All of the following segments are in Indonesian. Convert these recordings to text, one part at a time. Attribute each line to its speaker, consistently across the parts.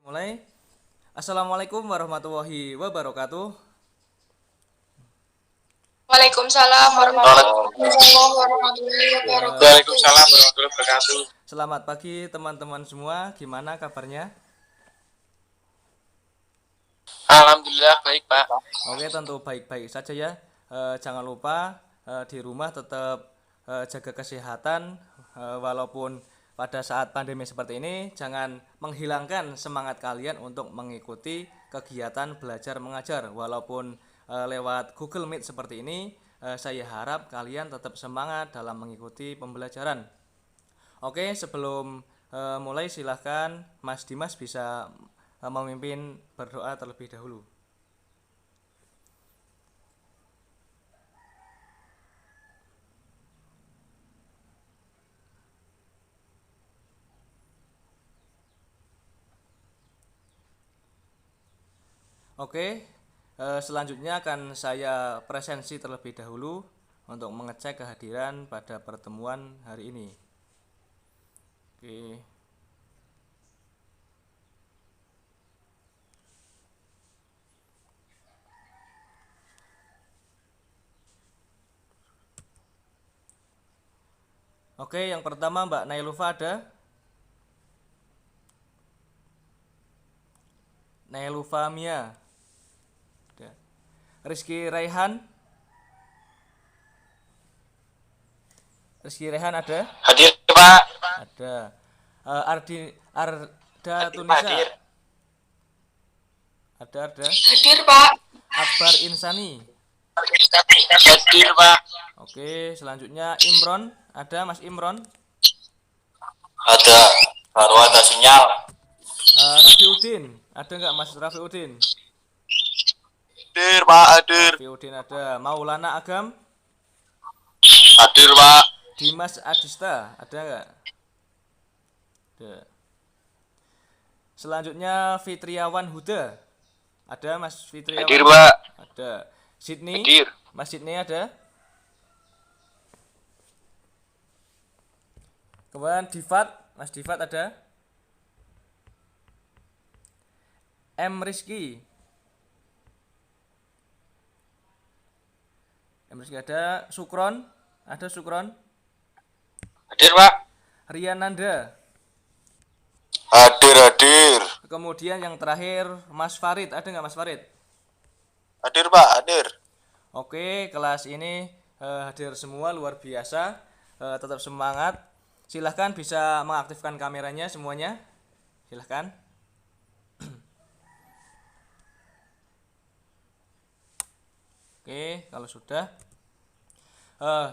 Speaker 1: Mulai. Assalamualaikum warahmatullahi wabarakatuh.
Speaker 2: Waalaikumsalam warahmatullahi
Speaker 1: Ya,
Speaker 2: wabarakatuh.
Speaker 3: Waalaikumsalam warahmatullahi wabarakatuh.
Speaker 1: selamat pagi teman-teman semua. Gimana kabarnya?
Speaker 3: Alhamdulillah baik Pak.
Speaker 1: Oke, tentu baik-baik saja ya. Jangan lupa di rumah tetap jaga kesehatan walaupun pada saat pandemi seperti ini jangan menghilangkan semangat kalian untuk mengikuti kegiatan belajar mengajar walaupun lewat Google Meet seperti ini. Saya harap kalian tetap semangat dalam mengikuti pembelajaran. Oke, sebelum mulai silahkan Mas Dimas bisa memimpin berdoa terlebih dahulu. Oke, selanjutnya akan saya presensi terlebih dahulu untuk mengecek kehadiran pada pertemuan hari ini. Oke. Oke, yang pertama Mbak Nailufa ada? Nailufa Mia. Ada. Rizky Raihan? Rizky Raihan ada?
Speaker 3: Hadir Pak.
Speaker 1: Ada. Arda
Speaker 3: Hadir,
Speaker 1: Tunisa?
Speaker 3: hadir.
Speaker 1: Ada.
Speaker 2: Hadir Pak.
Speaker 1: Akbar Insani?
Speaker 3: Hadir Pak.
Speaker 1: Oke, selanjutnya Imron, ada Mas Imron?
Speaker 3: Ada. Baru ada sinyal.
Speaker 1: Rafiudin, ada nggak Mas Rafiudin?
Speaker 3: Hadir Pak, hadir.
Speaker 1: Rafiudin ada. Maulana Agam?
Speaker 3: Hadir Pak.
Speaker 1: Dimas Adista, ada nggak? Ada. Selanjutnya Fitriawan Huda, ada Mas Fitriawan?
Speaker 3: Hadir Pak.
Speaker 1: Ada. Sydney?
Speaker 3: Hadir.
Speaker 1: Mas Sydney ada? Kemudian Divat, Mas Divat ada? M Rizky ada. Sukron, ada Sukron?
Speaker 3: Hadir Pak.
Speaker 1: Riananda.
Speaker 3: Hadir.
Speaker 1: Kemudian yang terakhir Mas Farid, ada nggak Mas Farid?
Speaker 3: Hadir Pak, hadir.
Speaker 1: Oke, kelas ini hadir semua, luar biasa. Tetap semangat. Silahkan bisa mengaktifkan kameranya semuanya. Silahkan. Oke, kalau sudah.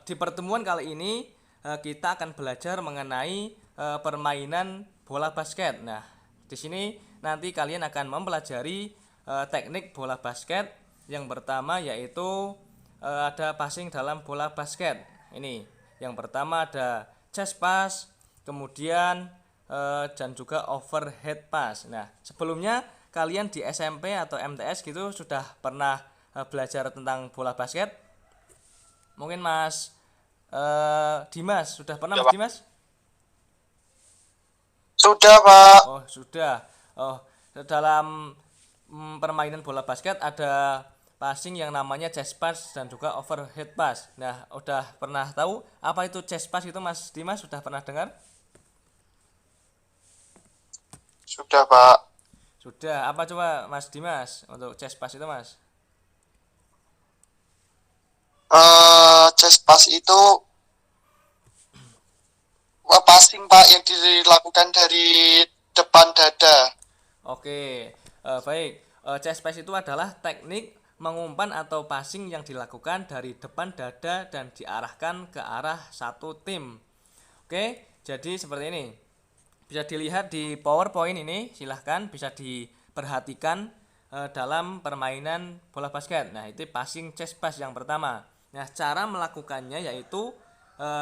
Speaker 1: Di pertemuan kali ini kita akan belajar mengenai permainan bola basket. Nah, di sini nanti kalian akan mempelajari teknik bola basket. Yang pertama yaitu ada passing dalam bola basket. Ini yang pertama ada chest pass, kemudian dan juga overhead pass. Nah, sebelumnya kalian di SMP atau MTS gitu sudah pernah belajar tentang bola basket? Mungkin Mas Dimas sudah pernah Mas Dimas?
Speaker 3: Sudah Pak.
Speaker 1: Oh sudah. Oh, dalam permainan bola basket ada passing yang namanya chest pass dan juga overhead pass. Nah, udah pernah tahu apa itu chest pass itu Mas Dimas? Sudah pernah dengar?
Speaker 3: Sudah Pak.
Speaker 1: Sudah. Apa coba Mas Dimas untuk chest pass itu Mas?
Speaker 3: Chest pass itu passing Pak yang dilakukan dari depan dada.
Speaker 1: Oke, baik. Chest pass itu adalah teknik mengumpan atau passing yang dilakukan dari depan dada dan diarahkan ke arah satu tim. Oke, jadi seperti ini. Bisa dilihat di PowerPoint ini, silahkan bisa diperhatikan dalam permainan bola basket. Nah, itu passing chest pass yang pertama. Nah, cara melakukannya yaitu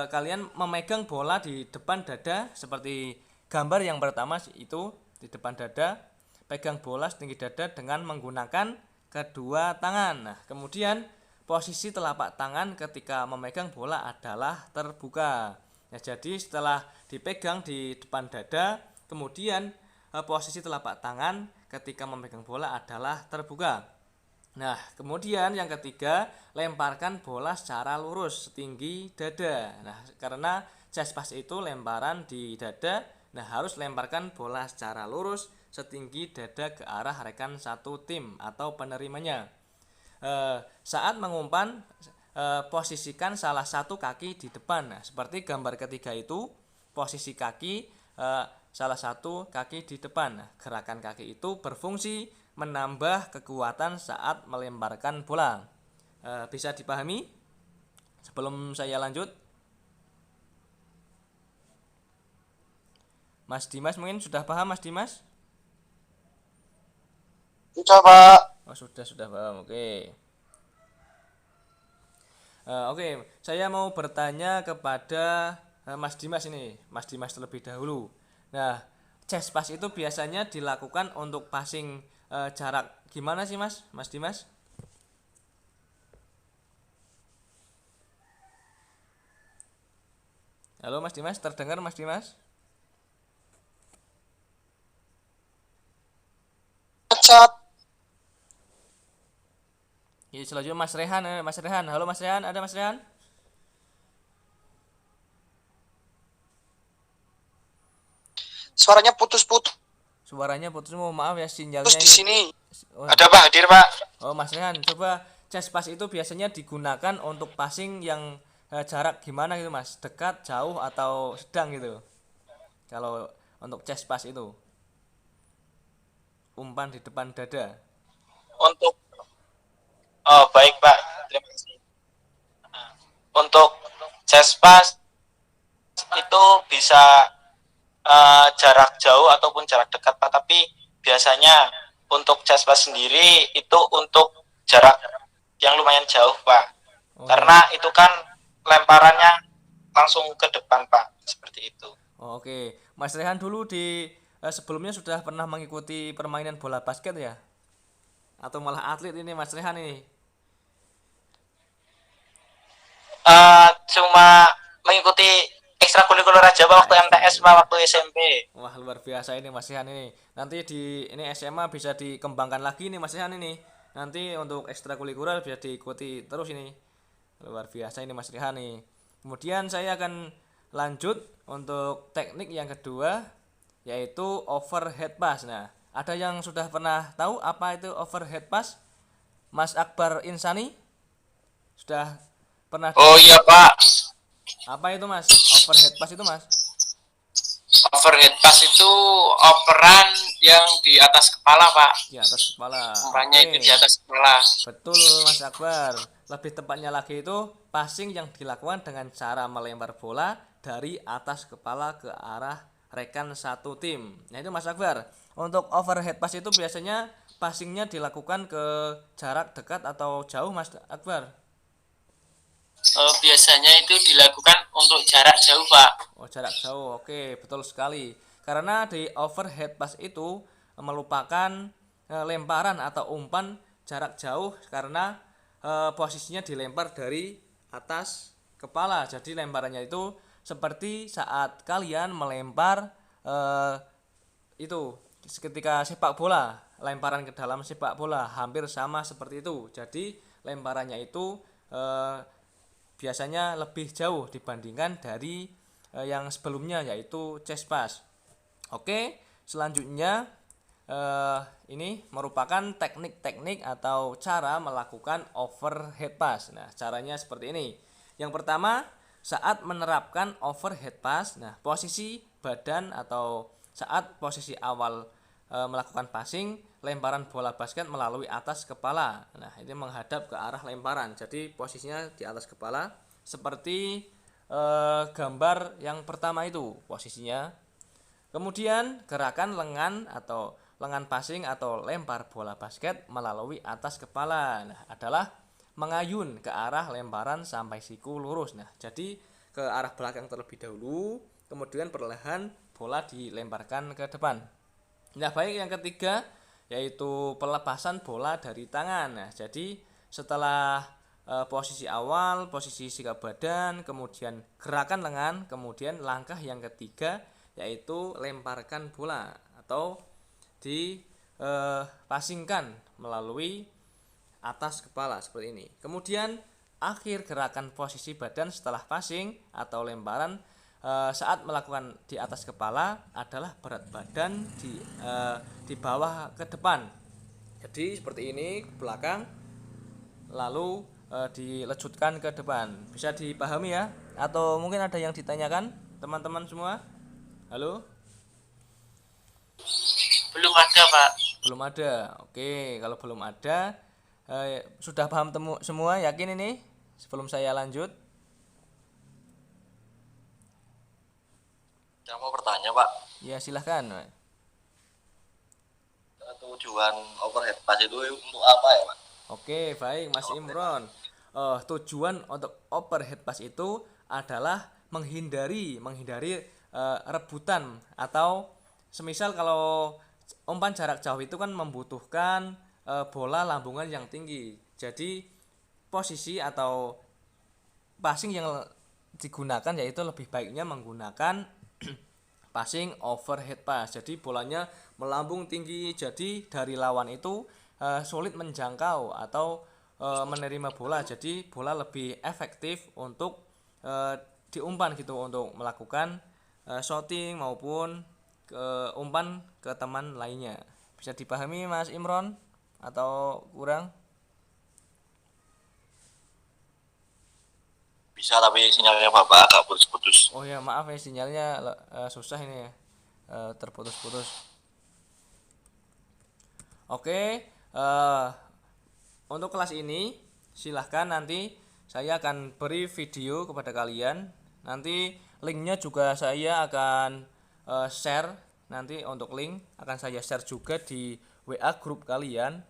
Speaker 1: kalian memegang bola di depan dada seperti gambar yang pertama itu di depan dada, pegang bola setinggi dada dengan menggunakan kedua tangan. Nah, kemudian posisi telapak tangan ketika memegang bola adalah terbuka. Nah, jadi setelah dipegang di depan dada, kemudian posisi telapak tangan ketika memegang bola adalah terbuka. Nah, kemudian yang ketiga, lemparkan bola secara lurus setinggi dada. Nah, karena chest pass itu lemparan di dada, nah harus lemparkan bola secara lurus setinggi dada ke arah rekan satu tim atau penerimanya. Saat mengumpan, posisikan salah satu kaki di depan. Nah, seperti gambar ketiga itu, posisi kaki salah satu kaki di depan. Nah, gerakan kaki itu berfungsi menambah kekuatan saat melemparkan bola. Bisa dipahami? Sebelum saya lanjut, Mas Dimas mungkin sudah paham, Mas Dimas?
Speaker 3: Sudah Pak.
Speaker 1: Oh, sudah paham. Oke. Oke, saya mau bertanya kepada Mas Dimas ini, Mas Dimas terlebih dahulu. Nah, chest pass itu biasanya dilakukan untuk passing jarak gimana sih Mas Dimas? Halo Mas Dimas, terdengar Mas Dimas?
Speaker 3: Cat.
Speaker 1: Ya, selanjutnya Mas Rehan, halo Mas Rehan, ada Mas Rehan?
Speaker 3: Suaranya putus-putus
Speaker 1: Suaranya putus, maaf ya sinyalnya
Speaker 3: di
Speaker 1: ini.
Speaker 3: sini.
Speaker 1: Oh,
Speaker 3: Ada Pak, hadir Pak.
Speaker 1: oh Mas Rehan, coba chest pass itu biasanya digunakan untuk passing yang jarak gimana gitu Mas? Dekat, jauh, atau sedang gitu? Kalau untuk chest pass itu, umpan di depan dada.
Speaker 4: Untuk baik Pak, terima kasih. Untuk chest pass itu bisa jarak jauh ataupun jarak dekat Pak, tapi biasanya untuk chest pass sendiri itu untuk jarak yang lumayan jauh Pak. Karena itu kan lemparannya langsung ke depan Pak, seperti itu.
Speaker 1: Oke, Mas Rehan dulu di sebelumnya sudah pernah mengikuti permainan bola basket ya? Atau malah atlet ini Mas Rehan ini?
Speaker 4: Cuma mengikuti ekstrakurikuler aja Pak, waktu MTS Pak, waktu SMP.
Speaker 1: Wah, luar biasa ini Mas Rehan ini. Nanti di ini SMA bisa dikembangkan lagi nih Mas Rehan ini. Nanti untuk ekstrakurikuler bisa diikuti terus ini. Luar biasa ini Mas Rehan nih. Kemudian saya akan lanjut untuk teknik yang kedua, yaitu overhead pass. Nah, ada yang sudah pernah tahu apa itu overhead pass? Mas Akbar Insani sudah pernah?
Speaker 4: Oh iya Pak.
Speaker 1: Apa itu Mas? Overhead pass itu Mas?
Speaker 4: Overhead pass itu operan yang di atas kepala Pak.
Speaker 1: Di atas kepala.
Speaker 4: Umpannya itu di atas kepala.
Speaker 1: Betul Mas Akbar. Lebih tepatnya lagi itu passing yang dilakukan dengan cara melempar bola dari atas kepala ke arah rekan satu tim. Nah itu Mas Akbar. Untuk overhead pass itu biasanya passingnya dilakukan ke jarak dekat atau jauh Mas Akbar?
Speaker 4: Biasanya itu dilakukan untuk jarak jauh Pak.
Speaker 1: Oh jarak jauh, oke betul sekali. Karena di overhead pass itu merupakan lemparan atau umpan jarak jauh karena posisinya dilempar dari atas kepala. Jadi lemparannya itu seperti saat kalian melempar itu ketika sepak bola, lemparan ke dalam sepak bola hampir sama seperti itu. Jadi lemparannya itu biasanya lebih jauh dibandingkan dari yang sebelumnya yaitu chest pass. Oke, selanjutnya ini merupakan teknik-teknik atau cara melakukan overhead pass. Nah, caranya seperti ini. Yang pertama, saat menerapkan overhead pass, nah posisi badan atau saat posisi awal melakukan passing, lemparan bola basket melalui atas kepala. Nah, ini menghadap ke arah lemparan. Jadi posisinya di atas kepala seperti gambar yang pertama itu posisinya. Kemudian gerakan lengan atau lengan passing atau lempar bola basket melalui atas kepala. Nah, adalah mengayun ke arah lemparan sampai siku lurus. Nah, jadi ke arah belakang terlebih dahulu, kemudian perlahan bola dilemparkan ke depan. Nah, baik yang ketiga yaitu pelepasan bola dari tangan. Nah, jadi setelah posisi awal, posisi sikap badan, kemudian gerakan lengan, kemudian langkah yang ketiga yaitu lemparkan bola atau dipasingkan melalui atas kepala seperti ini. Kemudian akhir gerakan posisi badan setelah passing atau lemparan saat melakukan di atas kepala adalah berat badan di bawah ke depan. Jadi seperti ini ke belakang lalu dilejutkan ke depan. Bisa dipahami ya? Atau mungkin ada yang ditanyakan teman-teman semua? Halo?
Speaker 4: Belum ada, Pak.
Speaker 1: Belum ada. Oke, kalau belum ada sudah paham semua, yakin ini? Sebelum saya lanjut.
Speaker 5: Saya mau bertanya, Pak.
Speaker 1: Ya, silahkan.
Speaker 5: Tujuan overhead pass itu untuk apa ya, Pak?
Speaker 1: Oke, baik Mas Imron. Tujuan untuk overhead pass itu adalah menghindari rebutan, atau semisal kalau umpan jarak jauh itu kan membutuhkan bola lambungan yang tinggi. Jadi posisi atau passing yang digunakan yaitu lebih baiknya menggunakan passing overhead pass. Jadi bolanya melambung tinggi, jadi dari lawan itu sulit menjangkau atau menerima bola. Jadi bola lebih efektif untuk diumpan gitu, untuk melakukan shooting maupun umpan ke teman lainnya. Bisa dipahami Mas Imron atau kurang?
Speaker 5: Bisa, tapi sinyalnya Bapak agak putus-putus.
Speaker 1: Oh ya, maaf ya, sinyalnya susah ini ya, terputus-putus. Oke, untuk kelas ini silahkan nanti saya akan beri video kepada kalian. Nanti linknya juga saya akan share. Nanti untuk link akan saya share juga di WA grup kalian.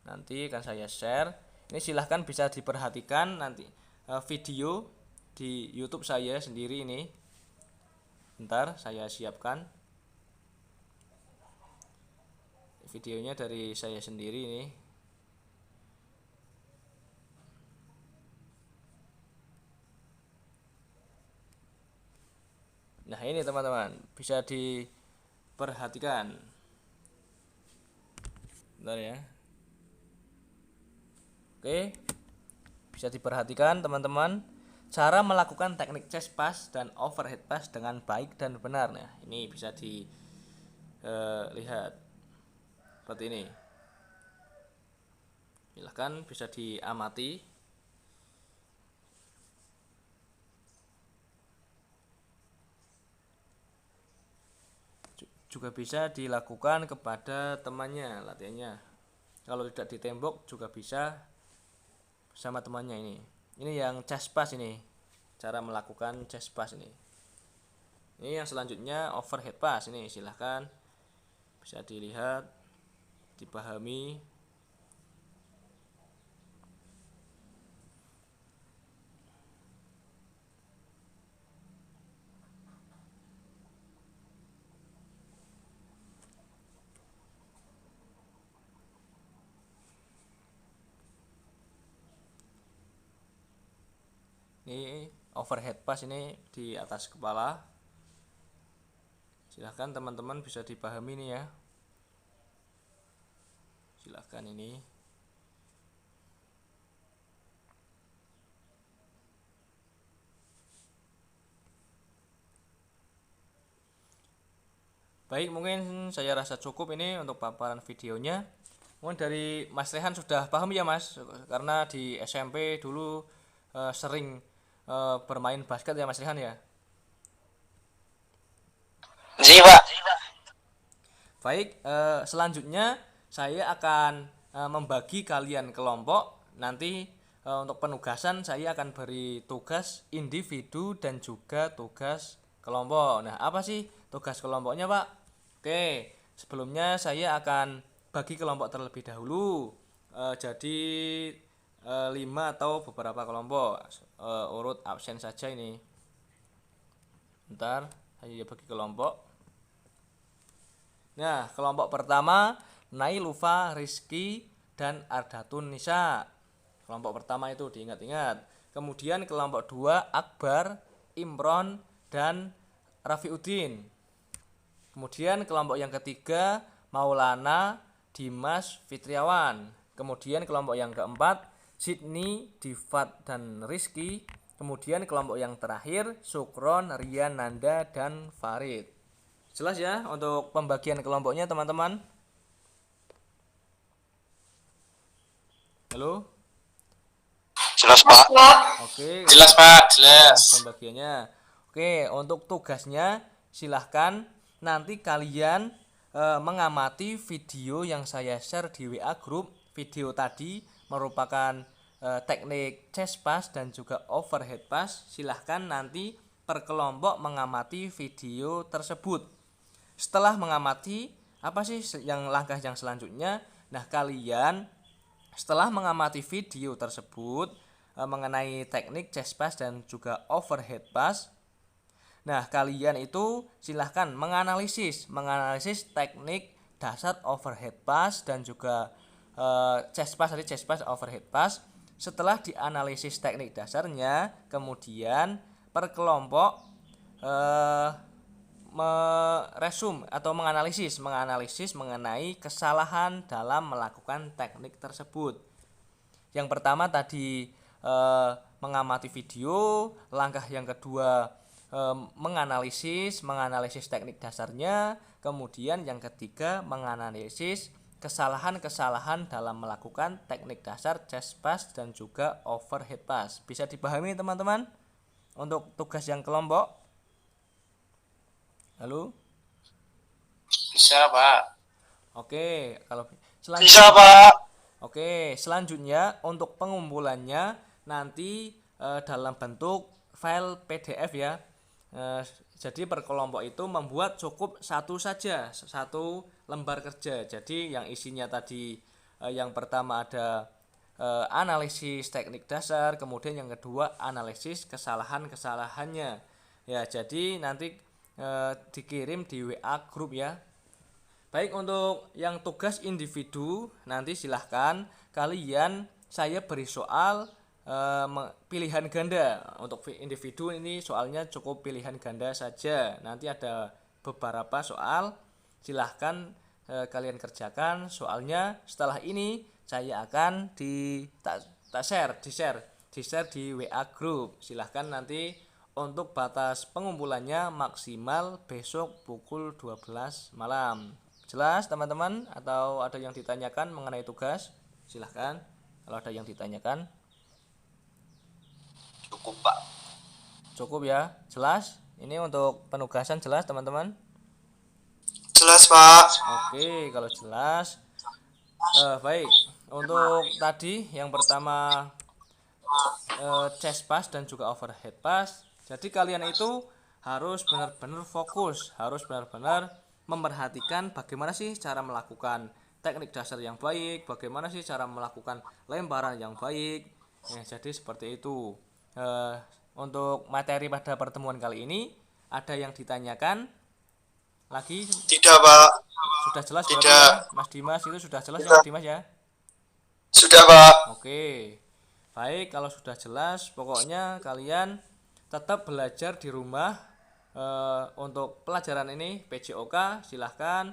Speaker 1: Nanti akan saya share. Ini silahkan bisa diperhatikan nanti video di YouTube saya sendiri ini. Bentar, saya siapkan videonya dari saya sendiri ini. Nah, ini teman-teman, bisa diperhatikan. Bentar ya. Oke. Bisa diperhatikan teman-teman, cara melakukan teknik chest pass dan overhead pass dengan baik dan benar. Nah, ini bisa dilihat seperti ini. Silahkan bisa diamati. Juga bisa dilakukan kepada temannya latihannya. Kalau tidak di tembok juga bisa sama temannya ini. Ini yang chest pass ini. Cara melakukan chest pass ini. Ini yang selanjutnya overhead pass ini, silahkan bisa dilihat, dipahami. Ini overhead pass ini di atas kepala. Silahkan teman-teman bisa dipahami nih ya. Silahkan ini. Baik, mungkin saya rasa cukup ini untuk paparan videonya. Mungkin dari Mas Rehan sudah paham ya Mas, karena di SMP dulu sering bermain basket ya Mas Rehan ya.
Speaker 4: Ji, Pak.
Speaker 1: Baik, selanjutnya saya akan membagi kalian kelompok. Nanti untuk penugasan saya akan beri tugas individu dan juga tugas kelompok. Nah, apa sih tugas kelompoknya, Pak? Oke, sebelumnya saya akan bagi kelompok terlebih dahulu. Jadi 5 atau beberapa kelompok, urut absen saja ini. Bentar, saya bagi kelompok. Nah, kelompok pertama Nailufa, Rizky, dan Ardatun Nisa. Kelompok pertama itu diingat-ingat. Kemudian kelompok 2 Akbar, Imron, dan Rafiuddin. Kemudian kelompok yang ketiga Maulana Dimas Fitriawan. Kemudian kelompok yang keempat Sydney, Difat dan Rizky. Kemudian kelompok yang terakhir Sukron, Rian, Nanda dan Farid. Jelas ya untuk pembagian kelompoknya teman-teman? Halo?
Speaker 3: Jelas Pak.
Speaker 2: Pak.
Speaker 1: Oke.
Speaker 4: Jelas Pak, jelas.
Speaker 1: Pembagiannya. Oke, untuk tugasnya silahkan nanti kalian mengamati video yang saya share di WA group. Video tadi merupakan teknik chest pass dan juga overhead pass. Silahkan nanti per kelompok mengamati video tersebut. Setelah mengamati, apa sih yang langkah yang selanjutnya? Nah, kalian setelah mengamati video tersebut mengenai teknik chest pass dan juga overhead pass, nah kalian itu silahkan menganalisis teknik dasar overhead pass dan juga chest pass overhead pass. Setelah dianalisis teknik dasarnya, kemudian per kelompok meresum atau menganalisis mengenai kesalahan dalam melakukan teknik tersebut. Yang pertama tadi mengamati video, langkah yang kedua menganalisis teknik dasarnya, kemudian yang ketiga menganalisis kesalahan-kesalahan dalam melakukan teknik dasar chest pass dan juga overhead pass. Bisa dipahami teman-teman untuk tugas yang kelompok? Halo?
Speaker 4: Bisa Pak.
Speaker 1: Oke, kalau
Speaker 3: Bisa
Speaker 1: selanjutnya
Speaker 3: Pak.
Speaker 1: Oke, selanjutnya untuk pengumpulannya nanti dalam bentuk file PDF ya. Jadi per kelompok itu membuat cukup satu saja, satu lembar kerja. Jadi yang isinya tadi yang pertama ada analisis teknik dasar, kemudian yang kedua analisis kesalahan-kesalahannya. Ya, jadi nanti dikirim di WA group ya. Baik, untuk yang tugas individu nanti silahkan kalian saya beri soal pilihan ganda. Untuk individu ini soalnya cukup pilihan ganda saja. Nanti ada beberapa soal, silahkan kalian kerjakan soalnya. Setelah ini saya akan share di WA group. Silahkan nanti untuk batas pengumpulannya maksimal besok pukul 12 malam. Jelas teman-teman? Atau ada yang ditanyakan mengenai tugas? Silahkan kalau ada yang ditanyakan.
Speaker 5: Cukup Pak.
Speaker 1: Cukup ya? Jelas? Ini untuk penugasan jelas teman-teman?
Speaker 3: Jelas Pak.
Speaker 1: Oke, kalau jelas. Baik, untuk tadi yang pertama chest pass dan juga overhead pass. Jadi kalian itu harus benar-benar fokus, harus benar-benar memperhatikan bagaimana sih cara melakukan teknik dasar yang baik, bagaimana sih cara melakukan lemparan yang baik. Ya, jadi seperti itu. Untuk materi pada pertemuan kali ini ada yang ditanyakan lagi?
Speaker 3: Tidak Pak.
Speaker 1: Sudah jelas
Speaker 3: Tidak.
Speaker 1: berarti ya? Mas Dimas itu sudah jelas ya Mas Dimas ya?
Speaker 3: Sudah Pak.
Speaker 1: Oke. Baik, kalau sudah jelas pokoknya kalian tetap belajar di rumah. Untuk pelajaran ini PJOK silahkan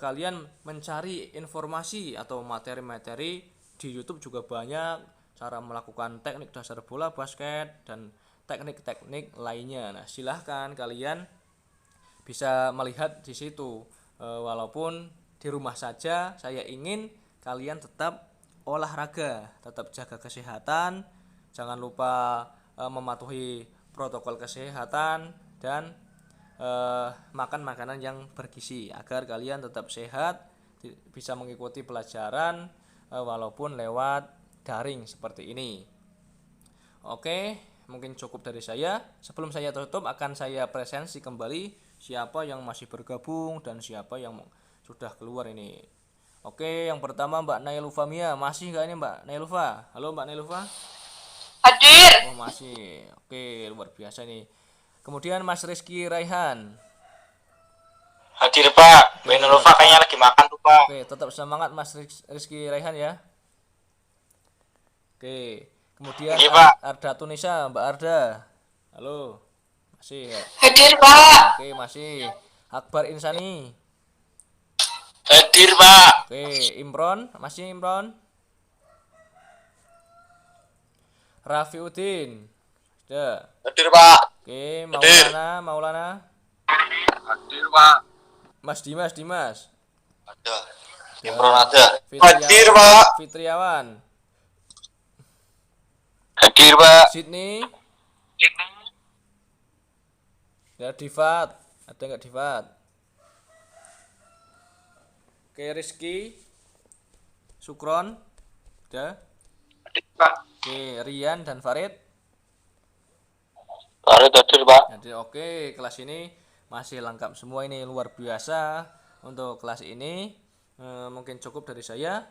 Speaker 1: kalian mencari informasi atau materi-materi di YouTube juga banyak cara melakukan teknik dasar bola basket dan teknik-teknik lainnya. Nah, silahkan kalian bisa melihat di situ. Walaupun di rumah saja, saya ingin kalian tetap olahraga, tetap jaga kesehatan, jangan lupa mematuhi protokol kesehatan dan makan makanan yang bergizi agar kalian tetap sehat, bisa mengikuti pelajaran walaupun lewat daring seperti ini. Oke, mungkin cukup dari saya. Sebelum saya tutup akan saya presensi kembali siapa yang masih bergabung dan siapa yang sudah keluar ini. Oke, yang pertama Mbak Nailufa Mia, masih nggak ini Mbak Nailufa? Halo Mbak Nailufa?
Speaker 2: Hadir.
Speaker 1: Oh masih, oke luar biasa nih. Kemudian Mas Rizky Raihan.
Speaker 4: Hadir Pak. Bu Nurulfa kayaknya lagi makan tuh Pak.
Speaker 1: Oke, tetap semangat Mas Rizky Raihan ya. Oke, kemudian
Speaker 4: Iya, Pak.
Speaker 1: Arda Tunisa, Mbak Arda. Halo, masih ya?
Speaker 2: Hadir, Pak.
Speaker 1: Oke, masih. Akbar Insani.
Speaker 4: Hadir, Pak.
Speaker 1: Oke, Imron, masih Imron. Rafiuddin. Sudah.
Speaker 3: Hadir, Pak.
Speaker 1: Oke,
Speaker 3: Hadir.
Speaker 1: Maulana.
Speaker 3: Hadir, Pak.
Speaker 1: Dimas.
Speaker 5: Ada. Imron ada.
Speaker 3: Hadir, Pak.
Speaker 1: Fitriawan.
Speaker 3: Hadir, Pak.
Speaker 1: Sydney. Ya, Divat. Ada nggak Divat? Oke, Rizky. Sukron. Ada.
Speaker 3: Hadir, Pak.
Speaker 1: Oke, Rian dan Farid.
Speaker 3: Farid hadir, Pak.
Speaker 1: Jadi oke, kelas ini masih lengkap semua, ini luar biasa untuk kelas ini. Mungkin cukup dari saya.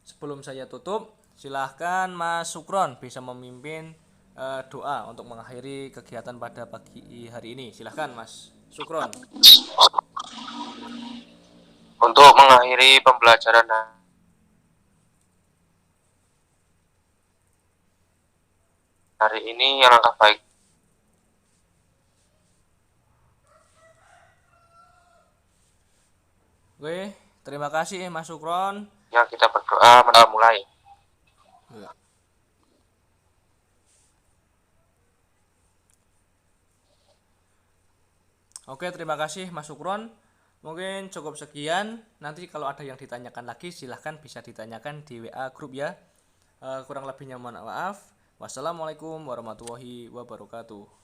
Speaker 1: Sebelum saya tutup, silahkan Mas Sukron bisa memimpin doa untuk mengakhiri kegiatan pada pagi hari ini. Silahkan Mas Sukron.
Speaker 6: Untuk mengakhiri pembelajaran hari ini, yang langkah baik
Speaker 1: Oke, terima kasih Mas Sukron.
Speaker 6: yang kita berdoa mulai.
Speaker 1: Ya. Oke, terima kasih Mas Sukron. Mungkin cukup sekian. Nanti kalau ada yang ditanyakan lagi, silahkan bisa ditanyakan di WA grup ya. Kurang lebihnya mohon maaf. Wassalamualaikum warahmatullahi wabarakatuh.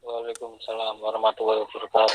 Speaker 4: Waalaikumsalam warahmatullahi wabarakatuh.